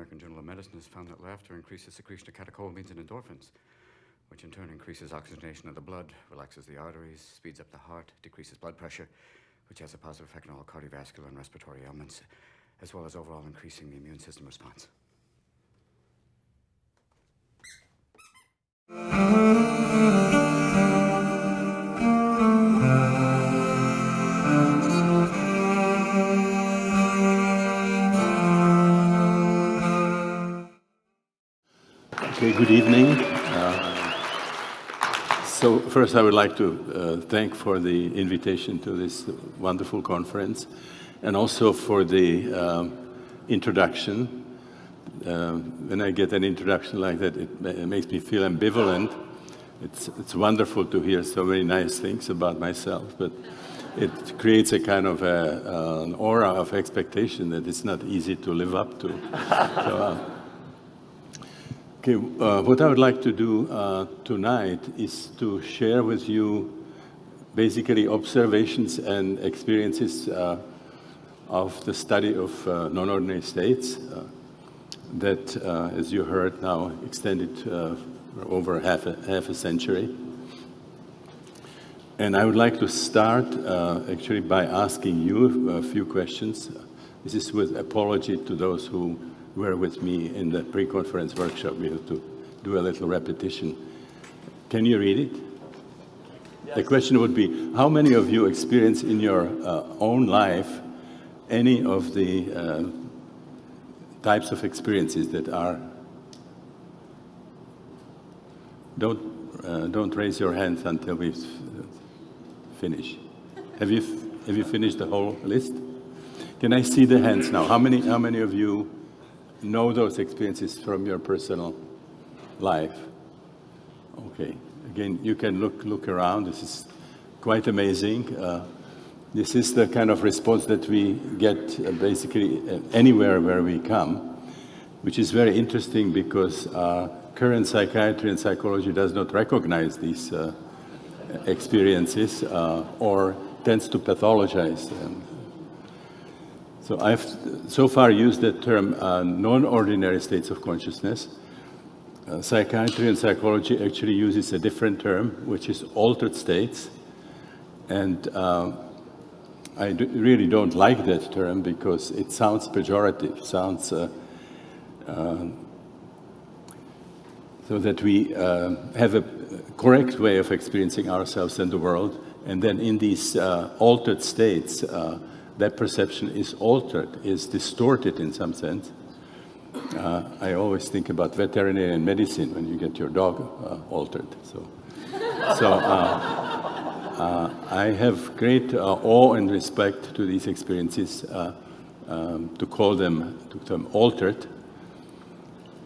American Journal of Medicine has found that laughter increases secretion of catecholamines and endorphins, which in turn increases oxygenation of the blood, relaxes the arteries, speeds up the heart, decreases blood pressure, which has a positive effect on all cardiovascular and respiratory ailments, as well as overall increasing the immune system response. Okay, good evening. So first I would like to thank for the invitation to this wonderful conference and also for the introduction. When I get an introduction like that, it makes me feel ambivalent. It's wonderful to hear so many nice things about myself, but it creates a kind of an aura of expectation that it's not easy to live up to. So, okay, what I would like to do tonight is to share with you basically observations and experiences of the study of non-ordinary states that, as you heard now, extended over half a century. And I would like to start actually by asking you a few questions. This is with apology to those who were with me in the pre-conference workshop. We have to do a little repetition. Can you read it? Yes. The question would be, how many of you experience in your own life any of the types of experiences that are... Don't raise your hands until we finish. Have you finished the whole list? Can I see the hands now? How many of you know those experiences from your personal life? Okay, again, you can look around. This is quite amazing. This is the kind of response that we get basically anywhere where we come, which is very interesting because current psychiatry and psychology does not recognize these experiences or tends to pathologize them. So I've so far used the term non-ordinary states of consciousness. Psychiatry and psychology actually uses a different term, which is altered states. And I really don't like that term because it sounds pejorative, sounds so that we have a correct way of experiencing ourselves and the world. And then in these altered states, that perception is altered, is distorted in some sense. I always think about veterinary medicine when you get your dog altered. So I have great awe and respect to these experiences, to call them altered.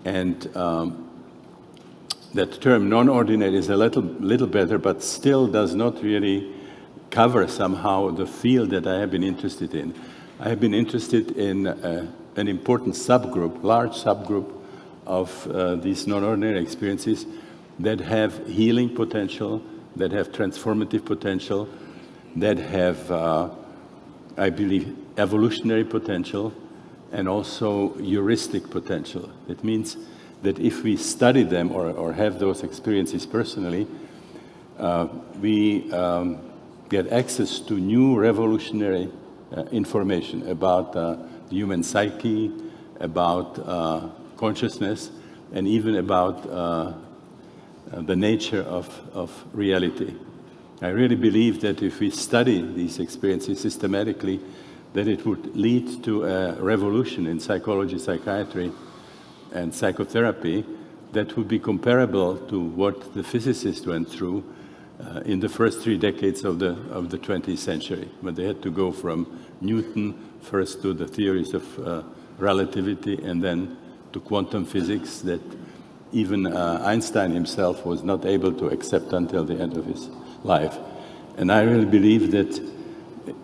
And that term non-ordinary is a little better, but still does not really cover somehow the field that I have been interested in. I have been interested in an important subgroup, large subgroup of these non-ordinary experiences that have healing potential, that have transformative potential, that have, I believe, evolutionary potential, and also heuristic potential. It means that if we study them or have those experiences personally, we get access to new revolutionary information about the human psyche, about consciousness, and even about the nature of reality. I really believe that if we study these experiences systematically, that it would lead to a revolution in psychology, psychiatry, and psychotherapy that would be comparable to what the physicists went through in the first 3 decades of the 20th century, when they had to go from Newton first to the theories of relativity and then to quantum physics that even Einstein himself was not able to accept until the end of his life. And I really believe that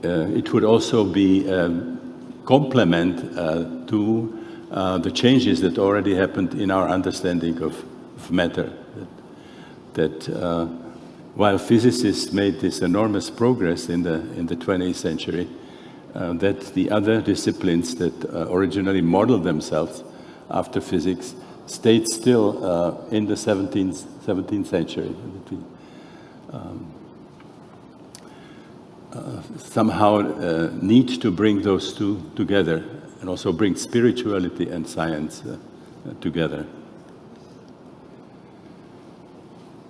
it would also be a complement to the changes that already happened in our understanding of matter. That while physicists made this enormous progress in the 20th century, that the other disciplines that originally modeled themselves after physics, stayed still in the 17th century. Somehow need to bring those two together, and also bring spirituality and science together.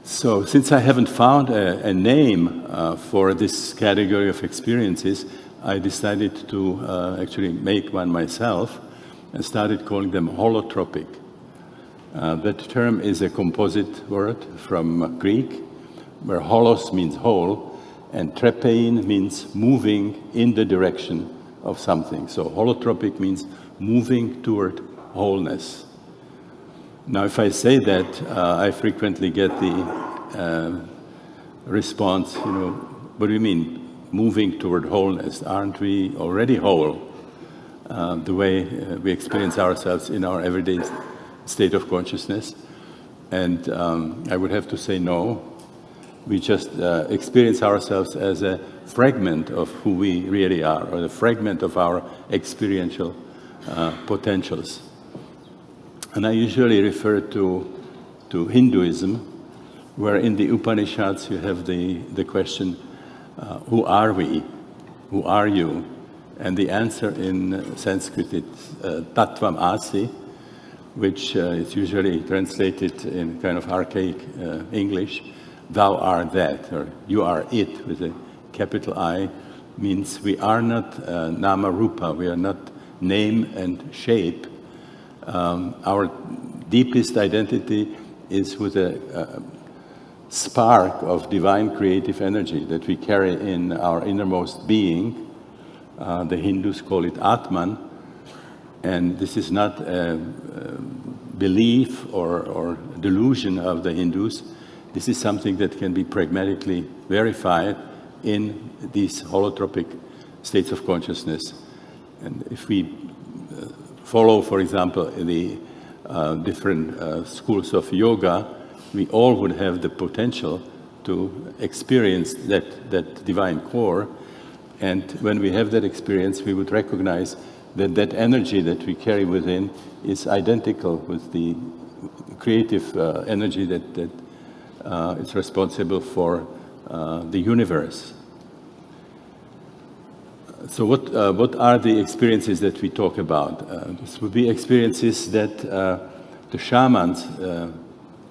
So, since I haven't found a name for this category of experiences, I decided to actually make one myself and started calling them holotropic. That term is a composite word from Greek, where holos means whole, and trepein means moving in the direction of something. So holotropic means moving toward wholeness. Now, if I say that, I frequently get the response, what do you mean, moving toward wholeness? Aren't we already whole? The way we experience ourselves in our everyday state of consciousness. And I would have to say no. We just experience ourselves as a fragment of who we really are, or a fragment of our experiential potentials. And I usually refer to Hinduism, where in the Upanishads you have the question, who are we? Who are you? And the answer in Sanskrit is tattvam asi, which is usually translated in kind of archaic English. Thou art that, or you are it, with a capital I, means we are not nama rupa, we are not name and shape. Our deepest identity is with a spark of divine creative energy that we carry in our innermost being. The Hindus call it Atman, and this is not a belief or delusion of the Hindus. This is something that can be pragmatically verified in these holotropic states of consciousness. And if we follow, for example, the different schools of yoga, we all would have the potential to experience that divine core. And when we have that experience, we would recognize that that energy that we carry within is identical with the creative energy that is responsible for the universe. So what are the experiences that we talk about? This would be experiences that the shamans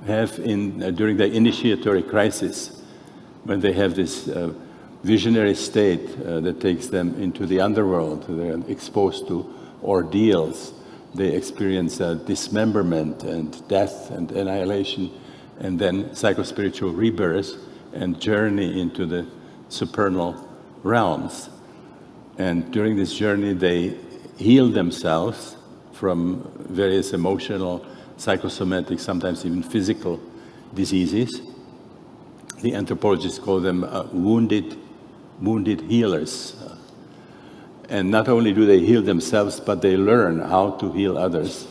have during the initiatory crisis, when they have this visionary state that takes them into the underworld. They're exposed to ordeals. They experience dismemberment and death and annihilation, and then psychospiritual rebirth and journey into the supernal realms. And during this journey, they heal themselves from various emotional, psychosomatic, sometimes even physical diseases. The anthropologists call them wounded healers. And not only do they heal themselves, but they learn how to heal others.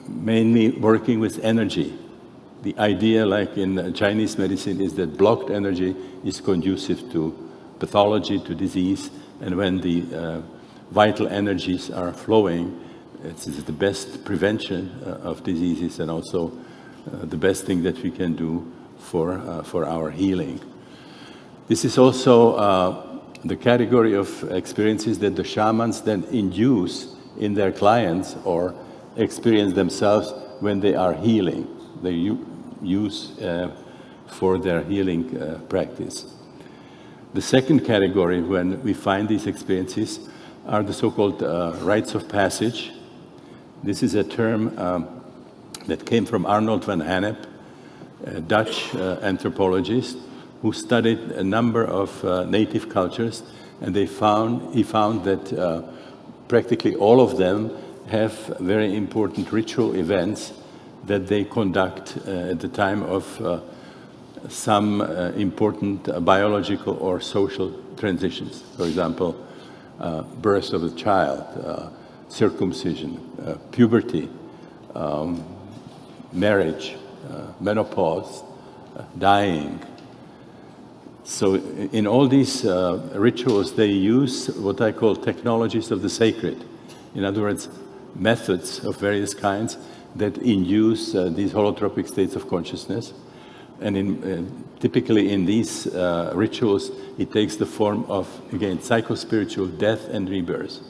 Mainly working with energy. The idea, like in Chinese medicine, is that blocked energy is conducive to pathology, to disease, and when the vital energies are flowing, it's the best prevention of diseases, and also the best thing that we can do for our healing. This is also the category of experiences that the shamans then induce in their clients or experience themselves when they are healing. They use for their healing practice. The second category, when we find these experiences, are the so-called rites of passage. This is a term that came from Arnold van Gennep, a Dutch anthropologist who studied a number of native cultures, and he found that practically all of them have very important ritual events that they conduct at the time of some important biological or social transitions. For example, birth of a child, circumcision, puberty, marriage, menopause, dying. So in all these rituals, they use what I call technologies of the sacred. In other words, methods of various kinds that induce these holotropic states of consciousness. And typically in these rituals, it takes the form of, again, psychospiritual death and rebirth.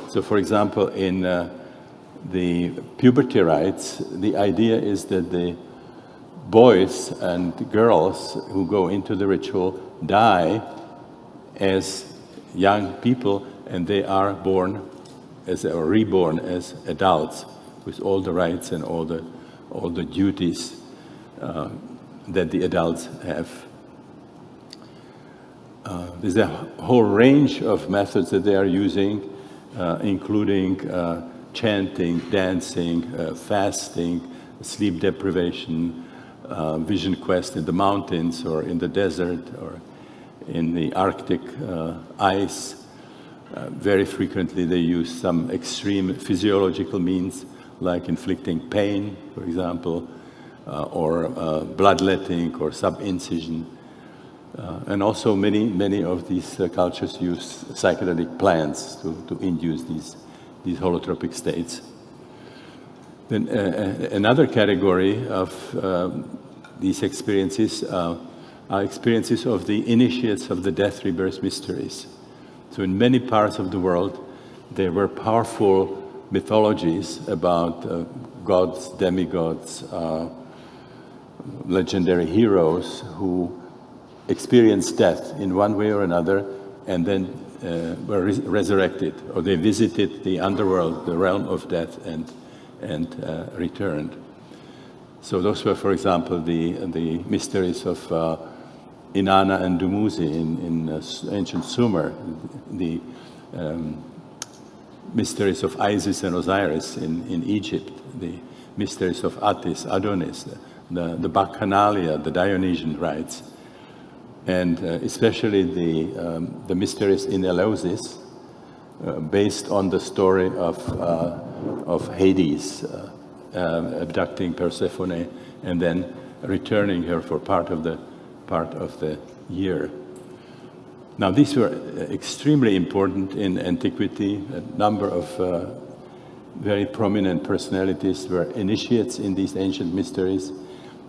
So for example, in the puberty rites, the idea is that the boys and girls who go into the ritual die as young people, and they are born as, or reborn as adults with all the rights and all the duties that the adults have. There's a whole range of methods that they are using, including chanting, dancing, fasting, sleep deprivation, vision quest in the mountains or in the desert or in the Arctic ice. Very frequently they use some extreme physiological means like inflicting pain, for example, or bloodletting or sub-incision. And also many of these cultures use psychedelic plants to induce these holotropic states. Then another category of these experiences are experiences of the initiates of the death rebirth mysteries. So in many parts of the world, there were powerful mythologies about gods, demigods, legendary heroes who experienced death in one way or another and then were resurrected, or they visited the underworld, the realm of death, and returned. So those were, for example, the mysteries of Inanna and Dumuzi in ancient Sumer, the mysteries of Isis and Osiris in Egypt, the mysteries of Attis, Adonis, the Bacchanalia, the Dionysian rites, and especially the mysteries in Eleusis, based on the story of Hades abducting Persephone and then returning her for part of the year. Now, these were extremely important in antiquity. A number of very prominent personalities were initiates in these ancient mysteries,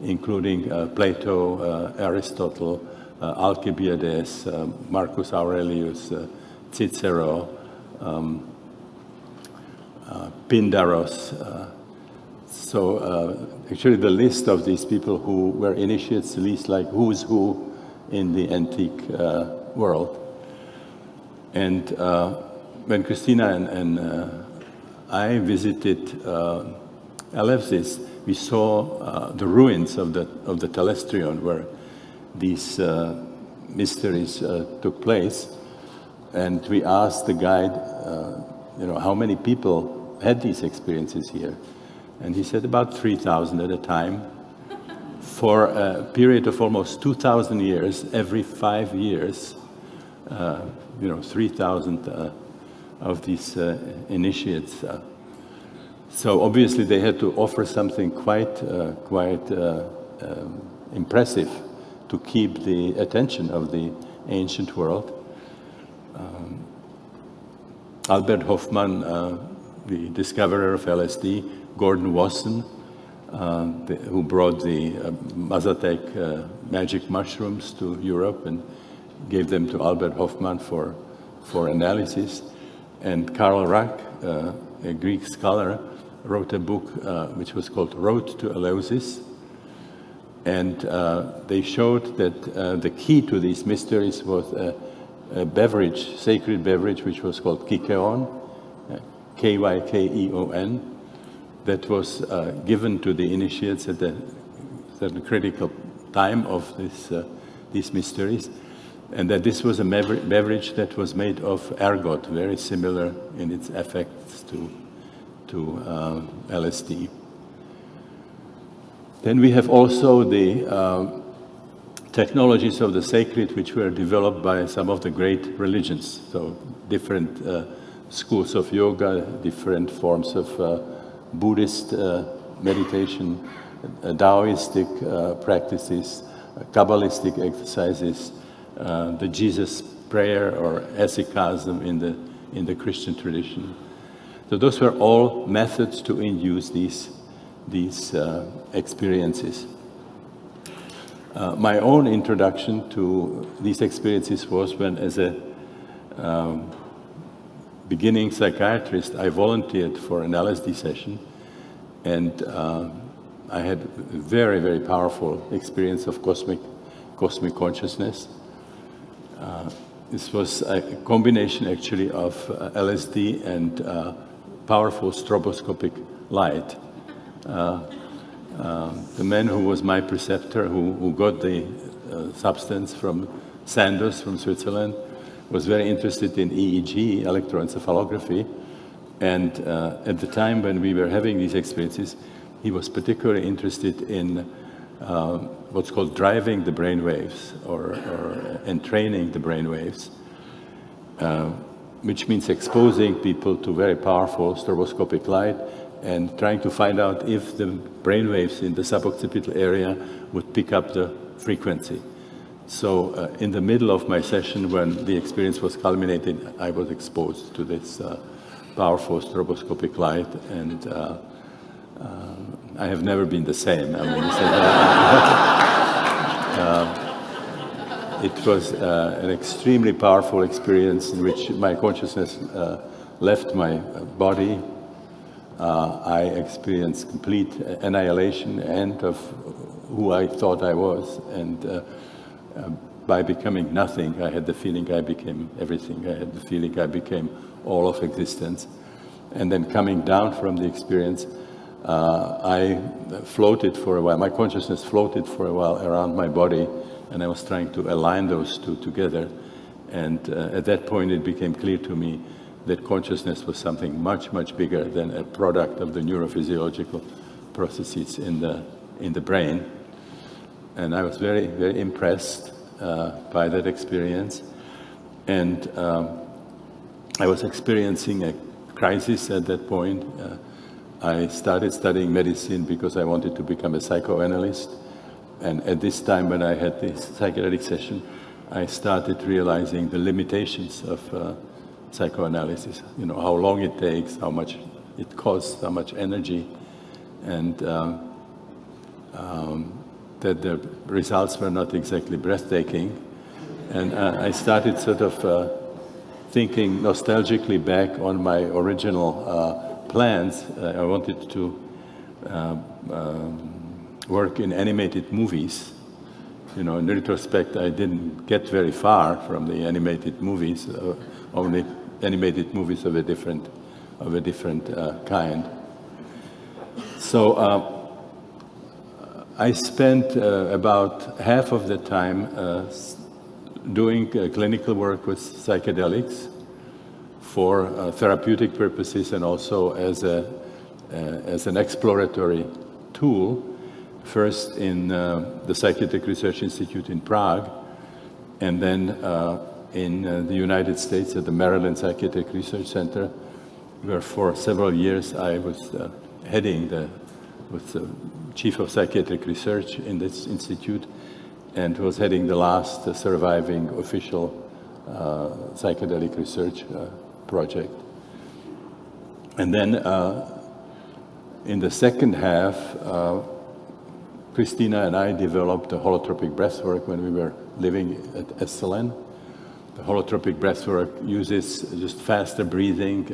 including Plato, Aristotle, Alcibiades, Marcus Aurelius, Cicero, Pindaros. So actually the list of these people who were initiates lists like who's who in the antique world. And when Christina and I visited Eleusis, we saw the ruins of the Telestrion where these mysteries took place. And we asked the guide, how many people had these experiences here? And he said about 3,000 at a time. For a period of almost 2,000 years, every 5 years, 3,000 of these initiates. So obviously they had to offer something quite impressive to keep the attention of the ancient world. Albert Hofmann, the discoverer of LSD, Gordon Wasson, who brought the Mazatec magic mushrooms to Europe and gave them to Albert Hofmann for analysis. And Karl Rack, a Greek scholar, wrote a book which was called Road to Eleusis. And they showed that the key to these mysteries was a beverage, sacred beverage, which was called Kykeon, Kykeon, that was given to the initiates at the critical time of these mysteries, and that this was a beverage that was made of ergot, very similar in its effects to LSD. Then we have also the technologies of the sacred, which were developed by some of the great religions. So different schools of yoga, different forms of Buddhist meditation, Taoistic practices, Kabbalistic exercises, the Jesus prayer or hesychasm in the Christian tradition. So those were all methods to induce these experiences. My own introduction to these experiences was when, as a beginning psychiatrist, I volunteered for an LSD session, and I had a very, very powerful experience of cosmic consciousness. This was a combination actually of LSD and powerful stroboscopic light. The man who was my preceptor, who got the substance from Sandoz from Switzerland, was very interested in EEG, electroencephalography, and at the time when we were having these experiences, he was particularly interested in what's called driving the brain waves or entraining the brain waves, which means exposing people to very powerful stroboscopic light and trying to find out if the brain waves in the suboccipital area would pick up the frequency. So in the middle of my session, when the experience was culminated, I was exposed to this powerful stroboscopic light, and I have never been the same. I mean, it was an extremely powerful experience in which my consciousness left my body. I experienced complete annihilation and of who I thought I was, and by becoming nothing, I had the feeling I became everything. I had the feeling I became all of existence. And then coming down from the experience, I floated for a while. My consciousness floated for a while around my body, and I was trying to align those two together. And at that point, it became clear to me that consciousness was something much, much bigger than a product of the neurophysiological processes in the brain. And I was very, very impressed by that experience. And I was experiencing a crisis at that point. I started studying medicine because I wanted to become a psychoanalyst. And at this time, when I had this psychedelic session, I started realizing the limitations of psychoanalysis. You know, how long it takes, how much it costs, how much energy, and that the results were not exactly breathtaking. And I started sort of thinking nostalgically back on my original plans. I wanted to work in animated movies. You know, in retrospect, I didn't get very far from the animated movies, only animated movies of a different kind. So I spent about half of the time doing clinical work with psychedelics for therapeutic purposes and also as an exploratory tool, first in the Psychiatric Research Institute in Prague, and then in the United States at the Maryland Psychiatric Research Center, where for several years I was was the chief of psychiatric research in this institute, and was heading the last surviving official psychedelic research project. And then in the second half, Christina and I developed a holotropic breathwork when we were living at Esalen. The holotropic breathwork uses just faster breathing,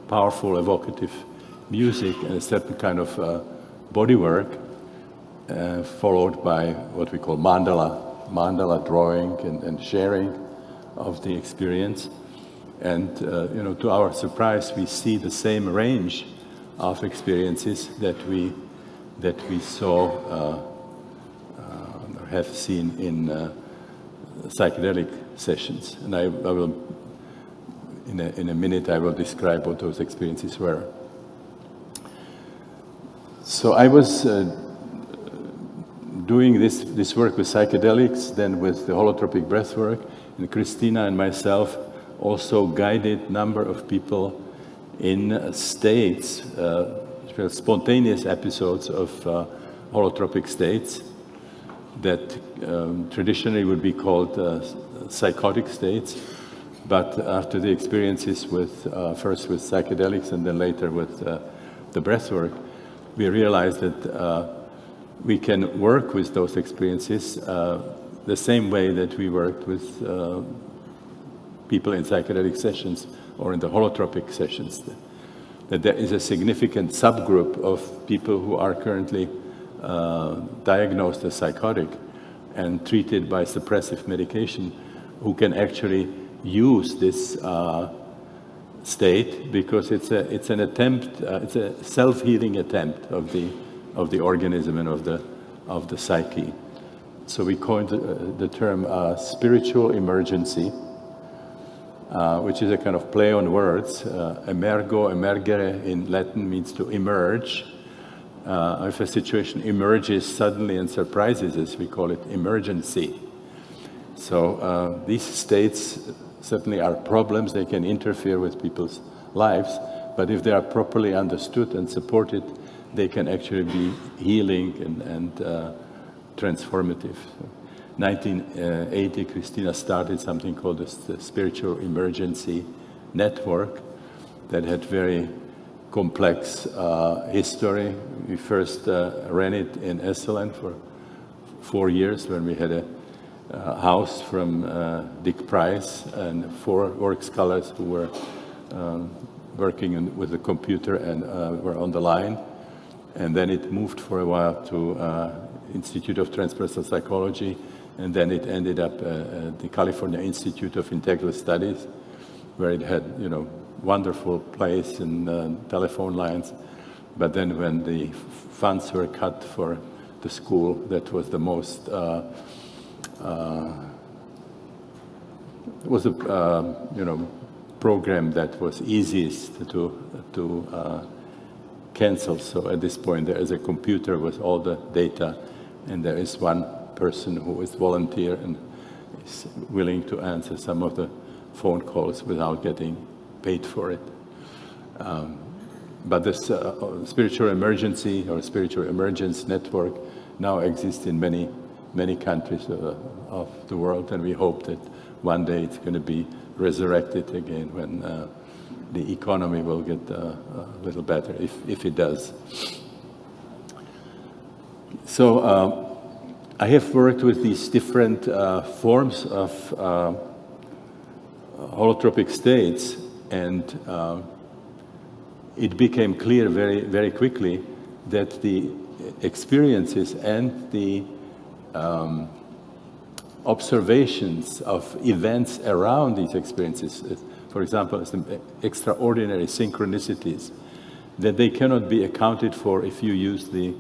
powerful evocative music, and a certain kind of bodywork, followed by what we call mandala drawing and sharing of the experience. And you know, to our surprise, we see the same range of experiences that we saw or have seen in psychedelic sessions. And I will, in a minute, I will describe what those experiences were. So I was doing this work with psychedelics, then with the holotropic breath work, and Christina and myself also guided a number of people in states, spontaneous episodes of holotropic states that traditionally would be called psychotic states, But after the experiences with, first with psychedelics and then later with the breathwork, we realized that we can work with those experiences the same way that we worked with people in psychedelic sessions or in the holotropic sessions. That there is a significant subgroup of people who are currently diagnosed as psychotic and treated by suppressive medication who can actually use this state because it's an attempt, it's a self-healing attempt of the organism and of the psyche. So we coined the term spiritual emergency, which is a kind of play on words. Emergo, emergere in Latin means to emerge. If a situation emerges suddenly and surprises us, we call it emergency. So these states certainly are problems. They can interfere with people's lives, but if they are properly understood and supported, they can actually be healing and transformative. 1980, Christina started something called the Spiritual Emergency Network that had very complex history. We first ran it in Esalen for 4 years when we had a house from Dick Price and 4 work scholars who were working with the computer and were on the line. And then it moved for a while to Institute of Transpersonal Psychology, and then it ended up at the California Institute of Integral Studies, where it had, wonderful place and telephone lines. But then when the funds were cut for the school, that was the most, was a program that was easiest to cancel. So at this point there is a computer with all the data, and there is one person who is volunteer and is willing to answer some of the phone calls without getting paid for it. But this spiritual emergency or spiritual emergence network now exists in many, many countries of the world, and we hope that one day it's going to be resurrected again when the economy will get a little better, if it does. So I have worked with these different forms of holotropic states, and it became clear very, very quickly that the experiences and the observations of events around these experiences, for example, some extraordinary synchronicities, that they cannot be accounted for if you use the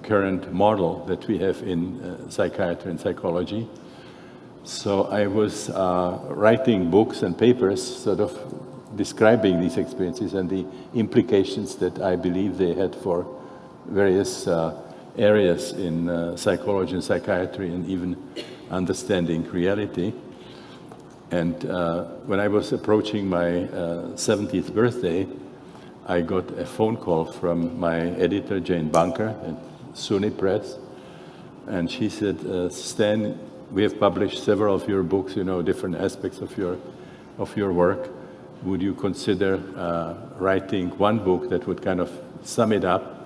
current model that we have in psychiatry and psychology. So I was writing books and papers sort of describing these experiences and the implications that I believe they had for various areas in psychology and psychiatry and even understanding reality. And when I was approaching my 70th birthday, I got a phone call from my editor, Jane Bunker, at SUNY Press, and she said, Stan, we have published several of your books, different aspects of your work. Would you consider writing one book that would kind of sum it up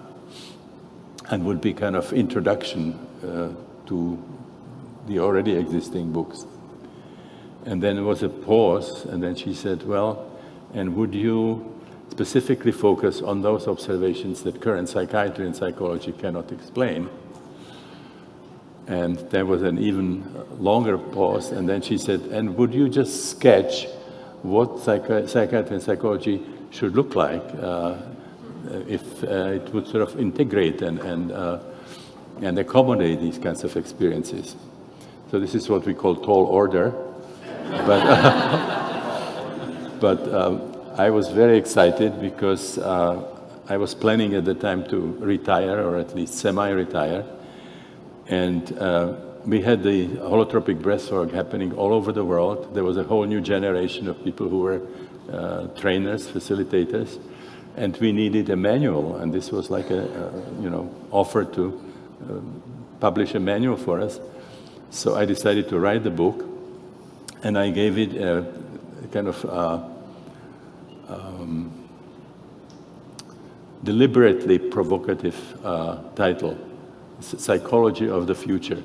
and would be kind of introduction to the already existing books? And then there was a pause, and then she said, well, and would you specifically focus on those observations that current psychiatry and psychology cannot explain? And there was an even longer pause, and then she said, and would you just sketch what psychiatry and psychology should look like if it would sort of integrate and accommodate these kinds of experiences? So this is what we call tall order. But I was very excited because I was planning at the time to retire, or at least semi-retire. And we had the holotropic breathwork happening all over the world. There was a whole new generation of people who were trainers, facilitators, and we needed a manual. And this was like a offer to publish a manual for us. So I decided to write the book. and I gave it a kind of deliberately provocative title, Psychology of the Future.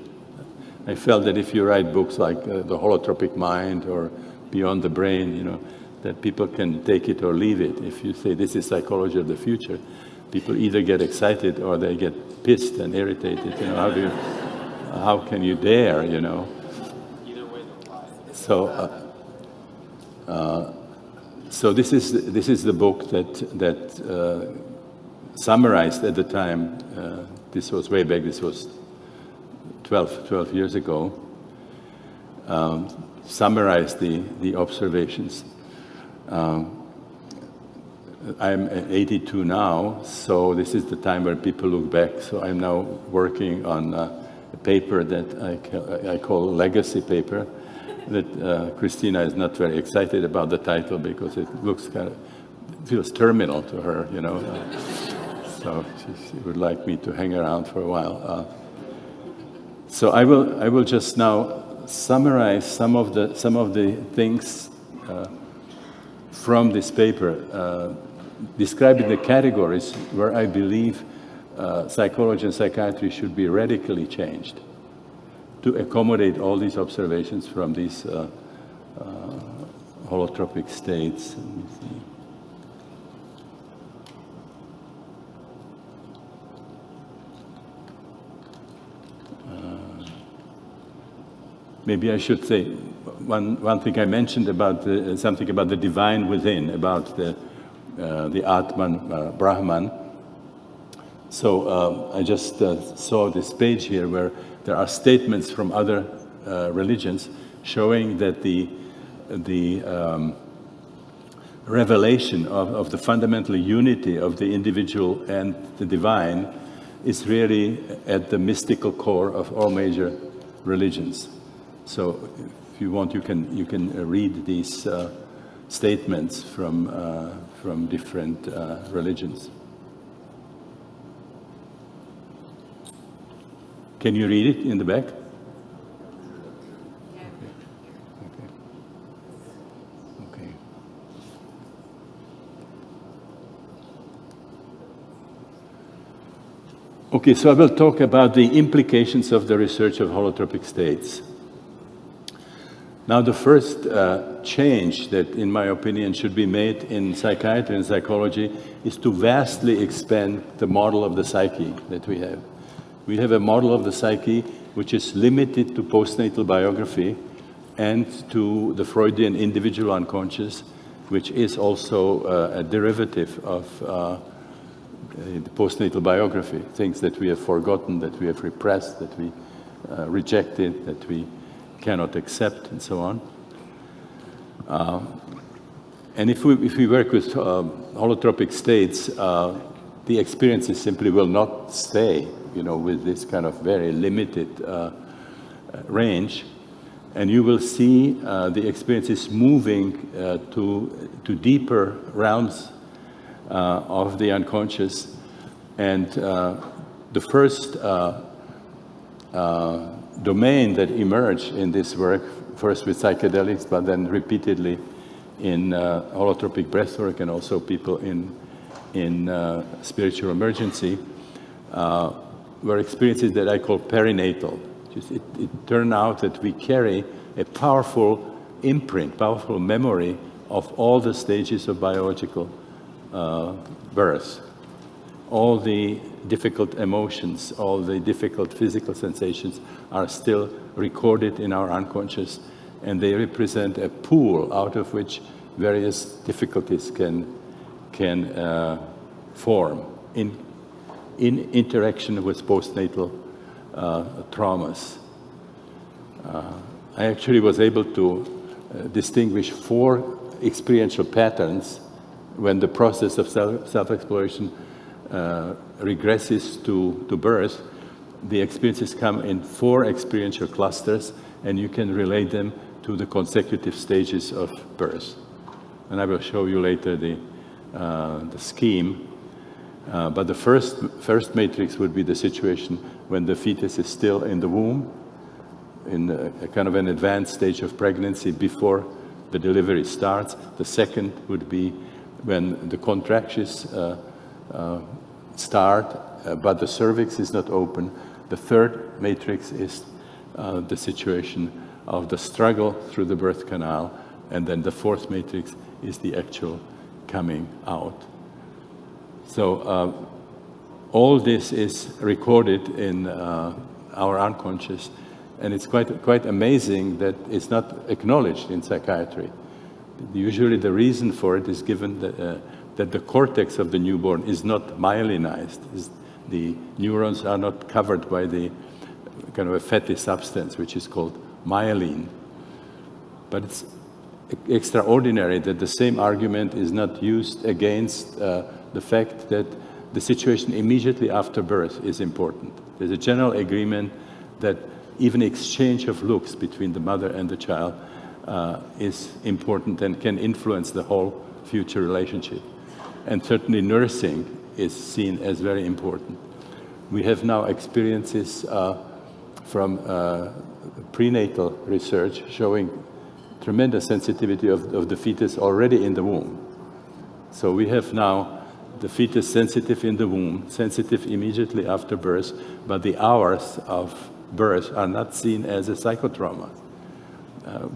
I felt that if you write books like The Holotropic Mind or Beyond the Brain, you know, that people can take it or leave it. If you say this is psychology of the future, people either get excited or they get pissed and irritated. You know, how can you dare, you know? Either way, so this is the book that summarized at the time. This was way back. This was 12 years ago. Summarized the observations. I'm 82 now, so this is the time where people look back. So I'm now working on a paper that I call legacy paper. That Christina is not very excited about the title because it looks feels terminal to her, you know. So she would like me to hang around for a while. So I will just now summarize some of the things from this paper, describing the categories where I believe psychology and psychiatry should be radically changed to accommodate all these observations from these holotropic states. Let me see. Maybe I should say one thing I mentioned about something about the divine within, about the Atman, Brahman. So I just saw this page here where there are statements from other religions showing that the revelation of the fundamental unity of the individual and the divine is really at the mystical core of all major religions. So if you want, you can read these statements from different religions. Can you read it in the back? Okay. Okay, so I will talk about the implications of the research of holotropic states. Now, the first change that, in my opinion, should be made in psychiatry and psychology is to vastly expand the model of the psyche that we have. We have a model of the psyche which is limited to postnatal biography and to the Freudian individual unconscious, which is also a derivative of the postnatal biography, things that we have forgotten, that we have repressed, that we rejected, that we cannot accept, and so on. And if we work with holotropic states, the experiences simply will not stay, you know, with this kind of very limited range, and you will see the experiences moving to deeper realms of the unconscious. And the first domain that emerged in this work, first with psychedelics, but then repeatedly in holotropic breathwork and also people in spiritual emergency, were experiences that I call perinatal. It turned out that we carry a powerful imprint, powerful memory of all the stages of biological birth. All the difficult emotions, all the difficult physical sensations are still recorded in our unconscious, and they represent a pool out of which various difficulties can form in interaction with postnatal traumas. I actually was able to distinguish 4 experiential patterns when the process of self-exploration regresses to birth. The experiences come in 4 experiential clusters, and you can relate them to the consecutive stages of birth. And I will show you later the scheme. But the first matrix would be the situation when the fetus is still in the womb. in a kind of an advanced stage of pregnancy before the delivery starts. The second would be when the contractions start, but the cervix is not open. The third matrix is the situation of the struggle through the birth canal, and then the fourth matrix is the actual coming out. So all this is recorded in our unconscious, and it's quite amazing that it's not acknowledged in psychiatry. Usually the reason for it is given that the cortex of the newborn is not myelinized. The neurons are not covered by the kind of a fatty substance which is called myelin. But it's extraordinary that the same argument is not used against the fact that the situation immediately after birth is important. There's a general agreement that even exchange of looks between the mother and the child is important and can influence the whole future relationship. And certainly nursing is seen as very important. We have now experiences from prenatal research showing tremendous sensitivity of the fetus already in the womb. So we have now the fetus sensitive in the womb, sensitive immediately after birth, but the hours of birth are not seen as a psychotrauma.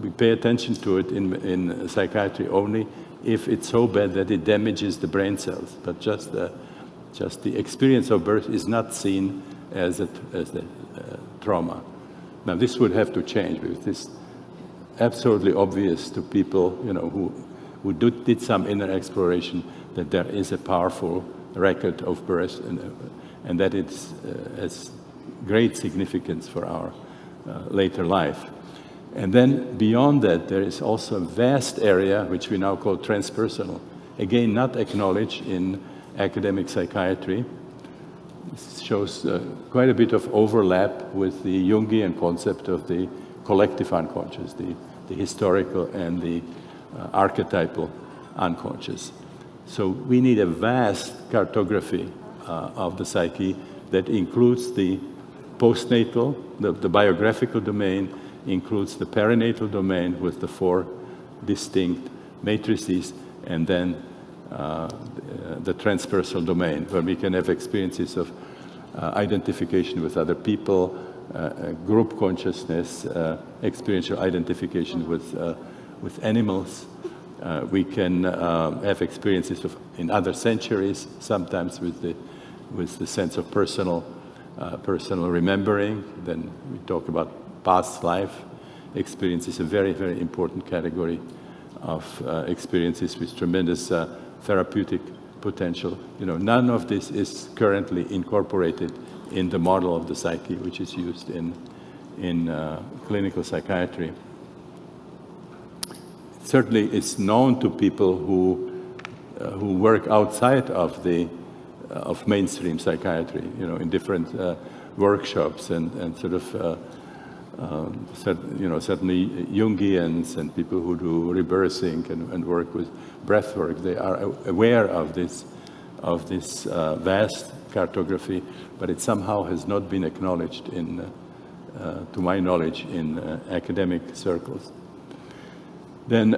We pay attention to it in psychiatry only if it's so bad that it damages the brain cells, but just the experience of birth is not seen as a trauma. Now this would have to change, because it's absolutely obvious to people, you know, who did some inner exploration, that there is a powerful record of birth, and that it has great significance for our later life. And then beyond that, there is also a vast area which we now call transpersonal. Again, not acknowledged in academic psychiatry. This shows quite a bit of overlap with the Jungian concept of the collective unconscious, the historical and the archetypal unconscious. So we need a vast cartography of the psyche that includes the postnatal, the biographical domain, includes the perinatal domain with the 4 distinct matrices, and then the transpersonal domain, where we can have experiences of identification with other people, group consciousness, experiential identification with animals. We can have experiences in other centuries, sometimes with the sense of personal remembering. Then we talk about past life experiences, a very, very important category of experiences with tremendous therapeutic potential. You know, none of this is currently incorporated in the model of the psyche, which is used in clinical psychiatry. Certainly, it's known to people who work outside of mainstream psychiatry. You know, in different workshops and sort of. Certainly Jungians and people who do rebirthing and work with breath work, they are aware of this vast cartography, but it somehow has not been acknowledged to my knowledge, in academic circles. Then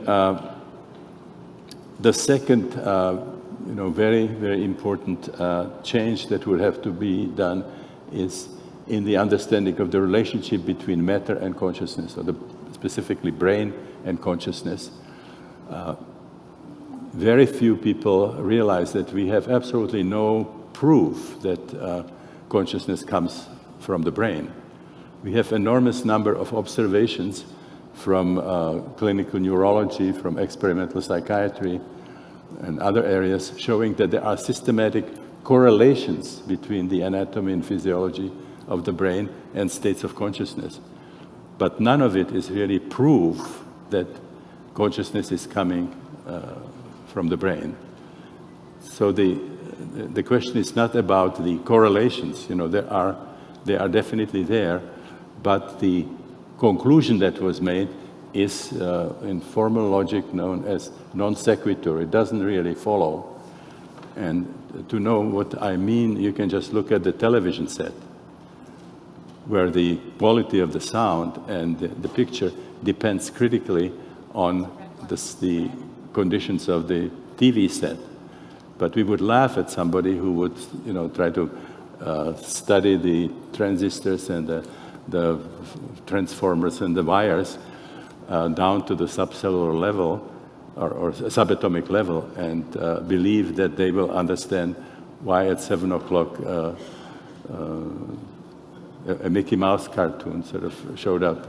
the second, very, very important change that would have to be done is in the understanding of the relationship between matter and consciousness, or specifically brain and consciousness. Very few people realize that we have absolutely no proof that consciousness comes from the brain. We have enormous number of observations from clinical neurology, from experimental psychiatry, and other areas showing that there are systematic correlations between the anatomy and physiology of the brain and states of consciousness. But none of it is really proof that consciousness is coming from the brain. So the question is not about the correlations, they are definitely there, but the conclusion that was made is in formal logic known as non sequitur. It doesn't really follow. And to know what I mean, you can just look at the television set. where the quality of the sound and the picture depends critically on the conditions of the TV set. But we would laugh at somebody who would, try to study the transistors and the transformers and the wires down to the subcellular level or subatomic level and believe that they will understand why at 7 o'clock a Mickey Mouse cartoon sort of showed up.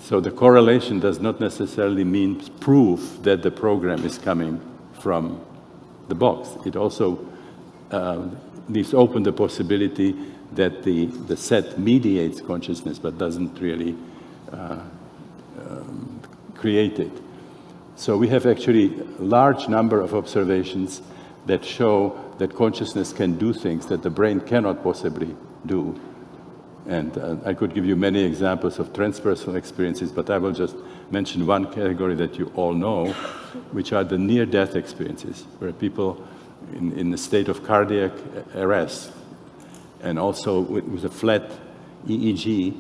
So the correlation does not necessarily mean proof that the program is coming from the box. It also leaves open the possibility that the set mediates consciousness but doesn't really create it. So we have actually a large number of observations that show that consciousness can do things that the brain cannot possibly do. And I could give you many examples of transpersonal experiences, but I will just mention one category that you all know, which are the near-death experiences, where people in a state of cardiac arrest and also with a flat EEG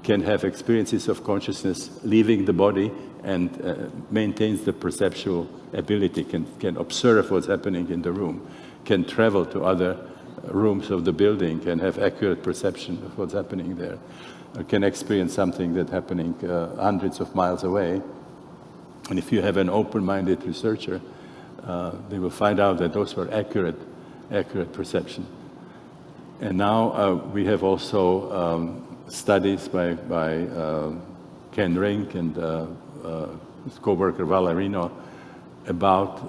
can have experiences of consciousness leaving the body and maintains the perceptual ability, can observe what's happening in the room, can travel to other rooms of the building, can have accurate perception of what's happening there, or can experience something that's happening hundreds of miles away. And if you have an open-minded researcher, they will find out that those were accurate perception. And now we have also studies by Ken Rink and his co-worker Valerino about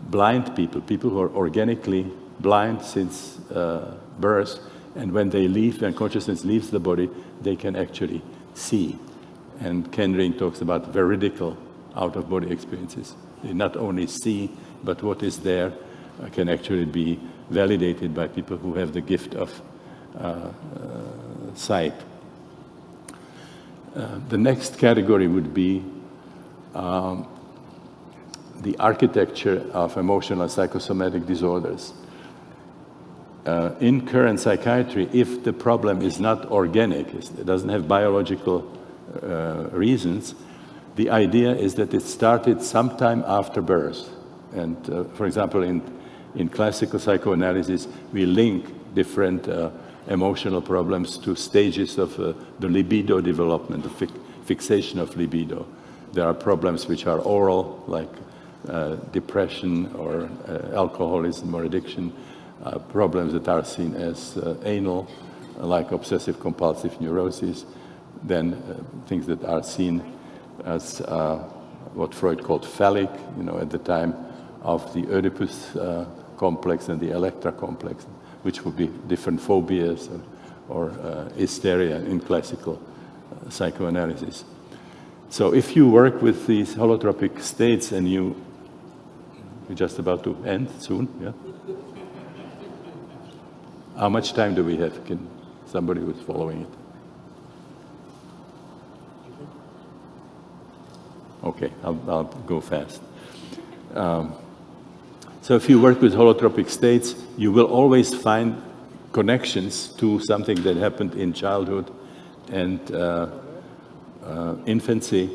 blind people who are organically blind since birth, and when consciousness leaves the body, they can actually see. And Ken Rink talks about veridical out-of-body experiences. They not only see, but what is there can actually be validated by people who have the gift of sight. The next category would be the architecture of emotional psychosomatic disorders. In current psychiatry, if the problem is not organic, it doesn't have biological reasons, the idea is that it started sometime after birth. And for example, in classical psychoanalysis, we link different emotional problems to stages of the libido development, the fixation of libido. There are problems which are oral, like depression or alcoholism or addiction, problems that are seen as anal, like obsessive compulsive neurosis, then things that are seen as what Freud called phallic, at the time of the Oedipus complex and the Electra complex, which would be different phobias or hysteria in classical psychoanalysis. So if you work with these holotropic states and you're just about to end soon, yeah? How much time do we have? Can somebody who's following it? Okay, I'll go fast. So if you work with holotropic states, you will always find connections to something that happened in childhood and infancy,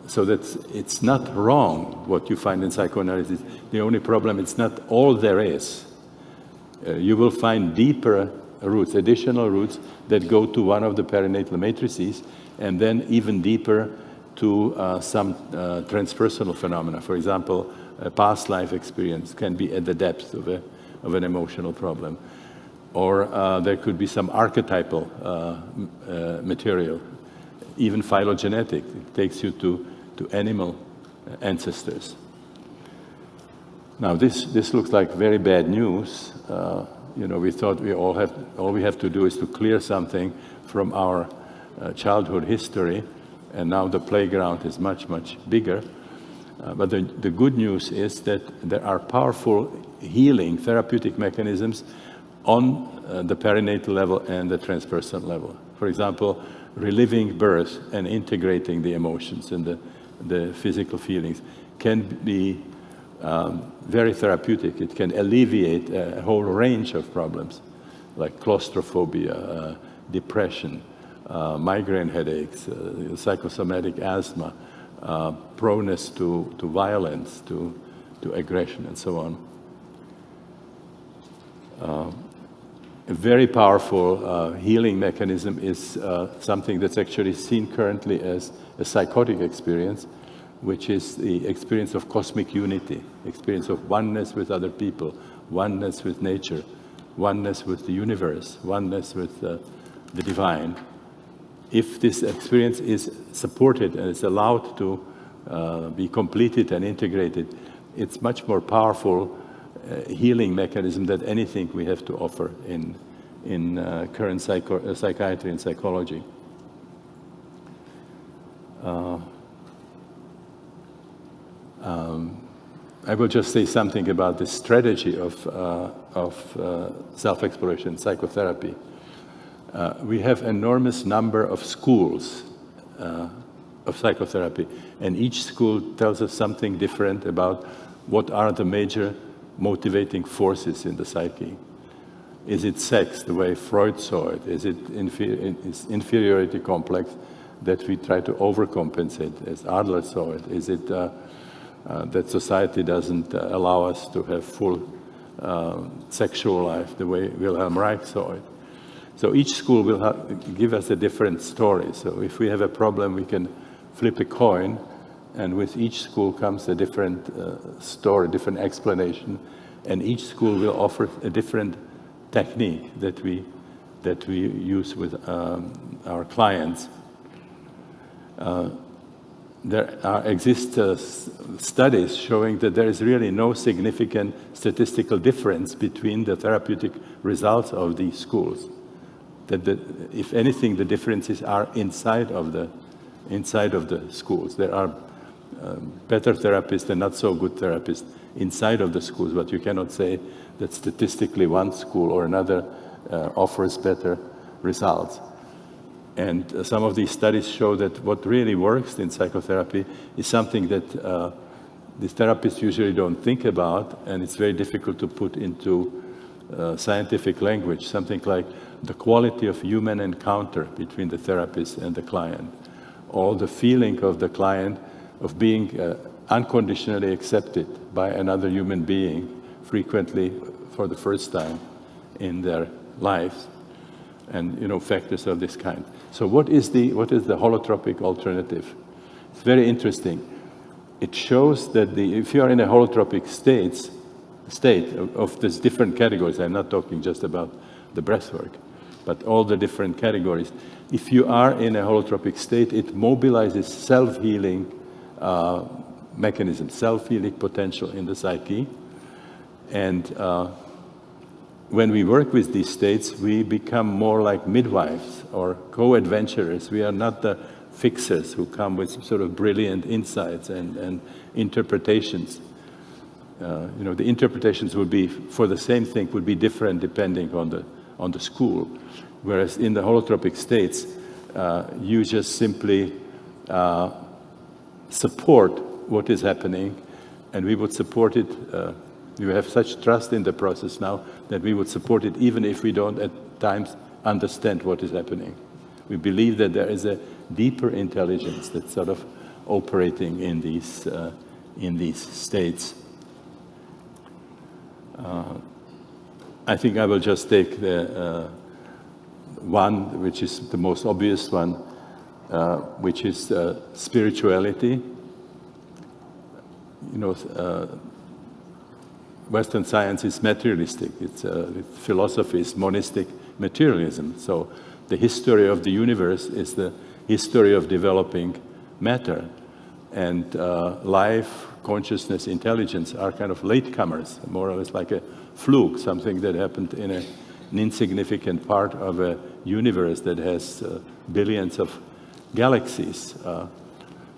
so that it's not wrong what you find in psychoanalysis. The only problem, it's not all there is. You will find deeper roots, additional roots that go to one of the perinatal matrices, and then even deeper to some transpersonal phenomena. For example, a past life experience can be at the depth of an emotional problem. Or there could be some archetypal material, even phylogenetic. It takes you to animal ancestors. Now this looks like very bad news. We thought all we have to do is to clear something from our childhood history, and now the playground is much, much bigger. But the good news is that there are powerful healing therapeutic mechanisms on the perinatal level and the transpersonal level. For example, reliving birth and integrating the emotions and the physical feelings can be very therapeutic. It can alleviate a whole range of problems, like claustrophobia, depression, migraine headaches, psychosomatic asthma, proneness to violence, to aggression, and so on. A very powerful healing mechanism is something that's actually seen currently as a psychotic experience, which is the experience of cosmic unity, experience of oneness with other people, oneness with nature, oneness with the universe, oneness with the divine. If this experience is supported and is allowed to be completed and integrated, it's much more powerful healing mechanism than anything we have to offer in current psychiatry and psychology. I will just say something about the strategy of self-exploration, psychotherapy. We have enormous number of schools of psychotherapy, and each school tells us something different about what are the major motivating forces in the psyche. Is it sex, the way Freud saw it? Is it inferiority complex that we try to overcompensate, as Adler saw it? Is it that society doesn't allow us to have full sexual life, the way Wilhelm Reich saw it? So each school will give us a different story. So if we have a problem, we can flip a coin, and with each school comes a different story, different explanation, and each school will offer a different technique that we use with our clients. There exist studies showing that there is really no significant statistical difference between the therapeutic results of these schools. That if anything, the differences are inside of the schools. There are better therapists and not so good therapists inside of the schools, but you cannot say that statistically one school or another offers better results. And some of these studies show that what really works in psychotherapy is something that the therapists usually don't think about, and it's very difficult to put into scientific language, something like the quality of human encounter between the therapist and the client, or the feeling of the client of being unconditionally accepted by another human being, frequently for the first time in their lives, and factors of this kind. So what is the holotropic alternative? It's very interesting. It shows that if you are in a holotropic state of these different categories, I'm not talking just about the breathwork, but all the different categories. If you are in a holotropic state, it mobilizes self-healing mechanism, self-healing potential in the psyche. And when we work with these states, we become more like midwives or co-adventurers. We are not the fixers who come with sort of brilliant insights and interpretations. The interpretations would be, for the same thing, would be different depending on the school. Whereas in the holotropic states, you just simply support what is happening, and we would support it. We have such trust in the process now that we would support it even if we don't at times understand what is happening. We believe that there is a deeper intelligence that's sort of operating in these states. I think I will just take the one, which is the most obvious one, which is spirituality. Western science is materialistic. Philosophy is monistic materialism. So the history of the universe is the history of developing matter. And life, consciousness, intelligence are kind of latecomers, more or less like a fluke, something that happened in an insignificant part of a universe that has billions of galaxies.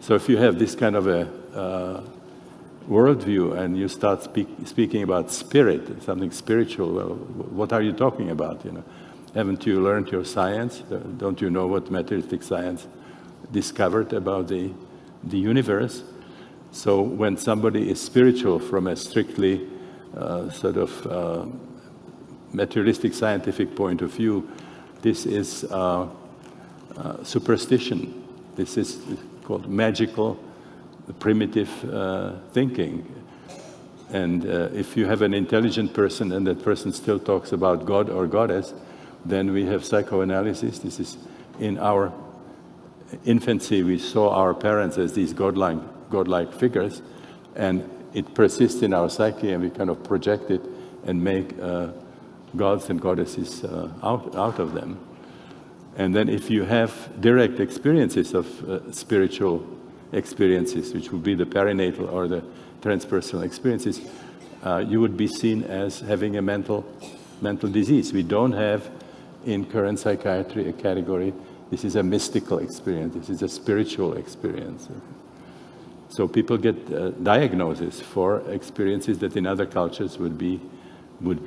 So if you have this kind of a worldview and you start speaking about spirit, something spiritual, well, what are you talking about? Haven't you learned your science? Don't you know what materialistic science discovered about the universe? So when somebody is spiritual from a strictly sort of materialistic scientific point of view, This is superstition. This is called magical, primitive thinking. And if you have an intelligent person and that person still talks about God or goddess, then we have psychoanalysis. This is in our infancy, we saw our parents as these godlike figures, and it persists in our psyche, and we kind of project it and make gods and goddesses out of them. And then if you have direct experiences of spiritual experiences, which would be the perinatal or the transpersonal experiences, you would be seen as having a mental disease. We don't have in current psychiatry a category, this is a mystical experience, this is a spiritual experience. So people get diagnoses for experiences that in other cultures would be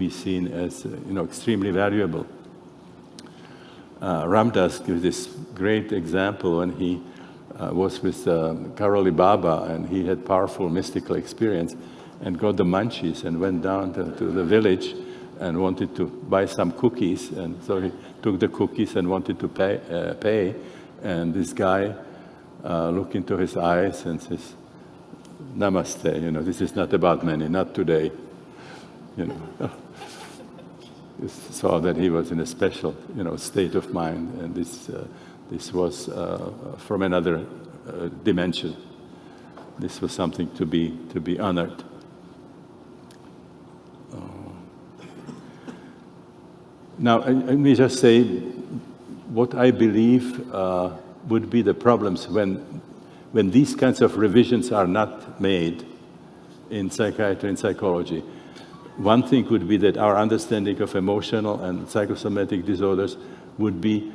seen as extremely valuable. Ramdas gives this great example when he was with Karoli Baba, and he had powerful mystical experience and got the munchies and went down to the village and wanted to buy some cookies, and so he took the cookies and wanted to pay, and this guy looked into his eyes and says, "Namaste, this is not about money, not today." Saw that he was in a special, state of mind, and this was from another dimension. This was something to be honored. Now, let me just say what I believe would be the problems when these kinds of revisions are not made in psychiatry and psychology. One thing would be that our understanding of emotional and psychosomatic disorders would be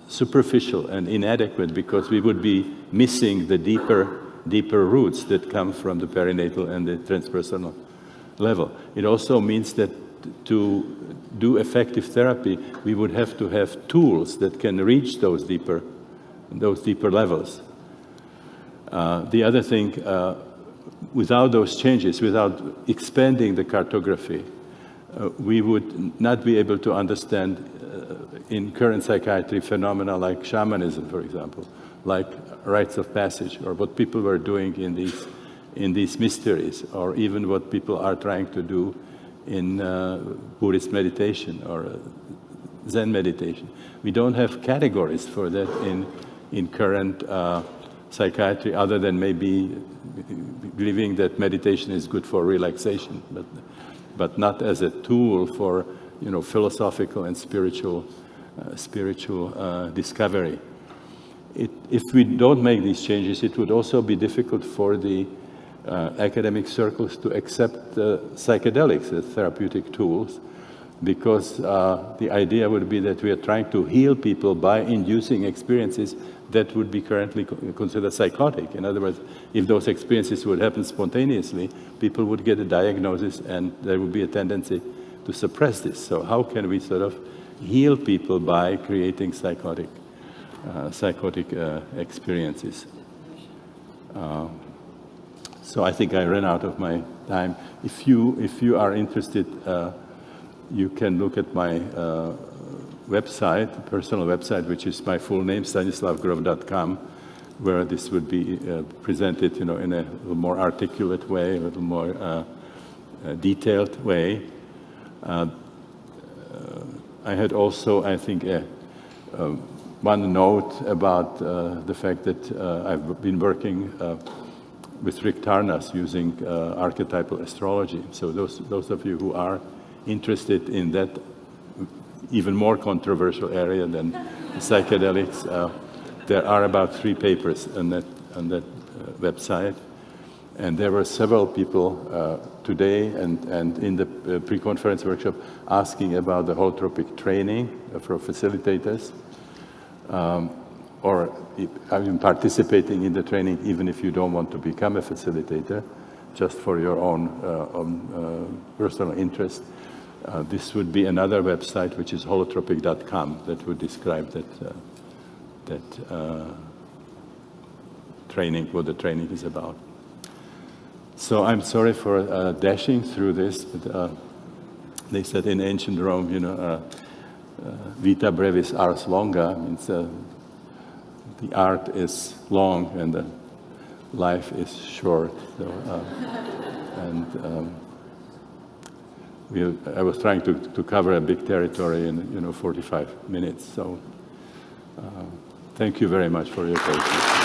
superficial and inadequate, because we would be missing the deeper roots that come from the perinatal and the transpersonal level. It also means that to do effective therapy, we would have to have tools that can reach those deeper levels. The other thing, without those changes, without expanding the cartography, we would not be able to understand in current psychiatry phenomena like shamanism, for example, like rites of passage, or what people were doing in these mysteries, or even what people are trying to do in Buddhist meditation or Zen meditation. We don't have categories for that in current psychiatry, other than maybe believing that meditation is good for relaxation, but not as a tool for philosophical and spiritual discovery. If we don't make these changes, it would also be difficult for the academic circles to accept psychedelics as therapeutic tools, because the idea would be that we are trying to heal people by inducing experiences that would be currently considered psychotic. In other words, if those experiences would happen spontaneously, people would get a diagnosis and there would be a tendency to suppress this. So how can we sort of heal people by creating psychotic experiences? So I think I ran out of my time. If you are interested, you can look at my website, personal website, which is my full name, stanislavgrof.com, where this would be presented, in a little more articulate way, a little more detailed way. I had also, I think, one note about the fact that I've been working with Rick Tarnas using archetypal astrology. So those of you who are interested in that even more controversial area than psychedelics, there are about 3 papers on that website. And there were several people today and in the pre-conference workshop asking about the holotropic training for facilitators, or even participating in the training, even if you don't want to become a facilitator, just for your own personal interest. This would be another website, which is holotropic.com, that would describe that training, what the training is about. So I'm sorry for dashing through this, but they said in ancient Rome, vita brevis ars longa means the art is long and the life is short. So, I was trying to cover a big territory in 45 minutes. So thank you very much for your patience.